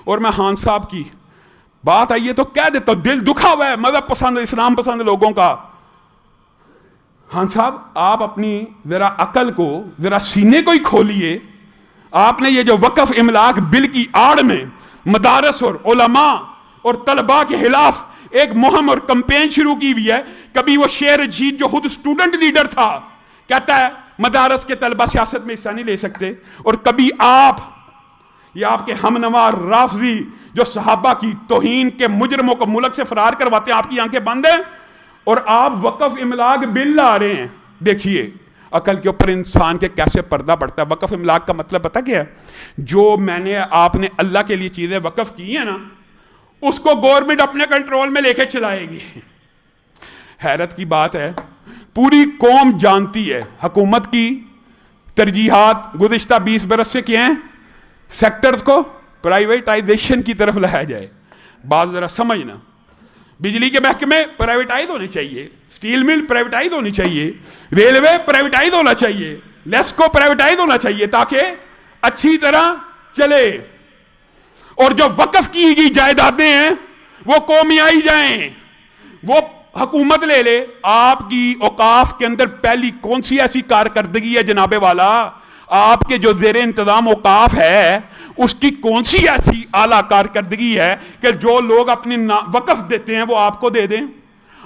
اور میں خان صاحب کی بات آئی ہے تو کہہ دیتا ہوں، دل دکھا ہوا ہے مذہب پسند اسلام پسند لوگوں کا. خان صاحب آپ اپنی ذرا عقل کو ذرا سینے کو ہی کھولیے. آپ نے یہ جو وقف املاک بل کی آڑ میں مدارس اور علماء اور طلباء کے خلاف ایک مہم اور کمپین شروع کی ہوئی ہے. کبھی وہ شیر رشید جو خود اسٹوڈنٹ لیڈر تھا کہتا ہے مدارس کے طلباء سیاست میں حصہ نہیں لے سکتے، اور کبھی آپ یا آپ کے ہمنوار رافضی جو صحابہ کی توہین کے مجرموں کو ملک سے فرار کرواتے ہیں، آپ کی آنکھیں بند ہیں اور آپ وقف املاک بل لا رہے ہیں. دیکھیے عقل کے اوپر انسان کے کیسے پردہ پڑتا ہے. وقف املاک کا مطلب پتہ کیا ہے؟ جو میں نے آپ نے اللہ کے لیے چیزیں وقف کی ہیں نا، اس کو گورنمنٹ اپنے کنٹرول میں لے کے چلائے گی. حیرت کی بات ہے، پوری قوم جانتی ہے حکومت کی ترجیحات گزشتہ 20 برس سے کیا ہیں، سیکٹرز کو پرائیویٹائزیشن کی طرف لایا جائے. بات ذرا سمجھنا، بجلی کے محکمے پرائیویٹائز ہونے چاہیے، سٹیل مل پرائیویٹائز ہونی چاہیے، ریلوے پرائیویٹائز ہونا چاہیے، لیسکو پرائیویٹائز ہونا چاہیے تاکہ اچھی طرح چلے. اور جو وقف کی گئی جائیدادیں ہیں وہ قومیائی جائیں، وہ حکومت لے لے. آپ کی اوقاف کے اندر پہلی کون سی ایسی کارکردگی ہے جناب والا؟ آپ کے جو زیر انتظام اوقاف ہے اس کی کون سی ایسی اعلیٰ کارکردگی ہے کہ جو لوگ اپنی وقف دیتے ہیں وہ آپ کو دے دیں؟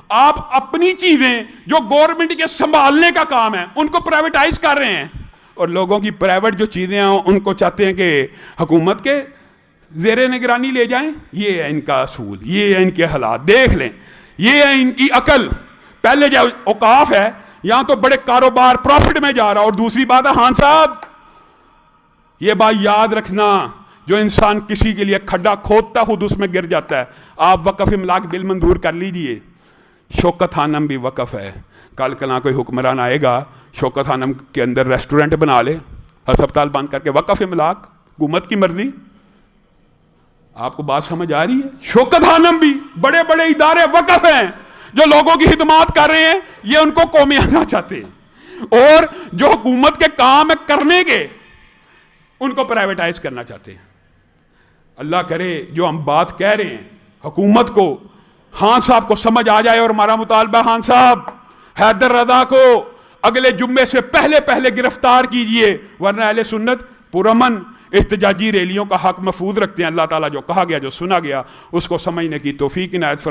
آپ اپنی چیزیں جو گورنمنٹ کے سنبھالنے کا کام ہے ان کو پرائیویٹائز کر رہے ہیں، اور لوگوں کی پرائیویٹ جو چیزیں ہیں ان کو چاہتے ہیں کہ حکومت کے زیر نگرانی لے جائیں. یہ ہے ان کا اصول، یہ ہے ان کے حالات. دیکھ لیں، یہ ہے ان کی عقل. پہلے جو اوقاف ہے یہاں تو بڑے کاروبار پروفٹ میں جا رہا، اور دوسری بات ہے خان صاحب یہ بات یاد رکھنا، جو انسان کسی کے لیے کھڈا کھودتا خود اس میں گر جاتا ہے. آپ وقف املاک بل منظور کر لیجئے. شوکت خانم بھی وقف ہے. کل کلا کوئی حکمران آئے گا شوکت خانم کے اندر ریسٹورنٹ بنا لے، ہسپتال بند کر کے. وقف املاک حکومت کی مرضی. آپ کو بات سمجھ آ رہی ہے؟ شوکت خانم بھی بڑے بڑے ادارے وقف ہیں جو لوگوں کی خدمات کر رہے ہیں، یہ ان کو قومیانہ چاہتے ہیں، اور جو حکومت کے کام ہے کرنے کے ان کو پرائیویٹائز کرنا چاہتے ہیں. اللہ کرے جو ہم بات کہہ رہے ہیں حکومت کو، خان صاحب کو سمجھ آ جائے. اور ہمارا مطالبہ خان صاحب حیدر رضا کو اگلے جمعے سے پہلے گرفتار کیجئے، ورنہ اہل سنت پرامن احتجاجی ریلیوں کا حق محفوظ رکھتے ہیں. اللہ تعالیٰ جو کہا گیا جو سنا گیا اس کو سمجھنے کی توفیق عنایت فرمائے.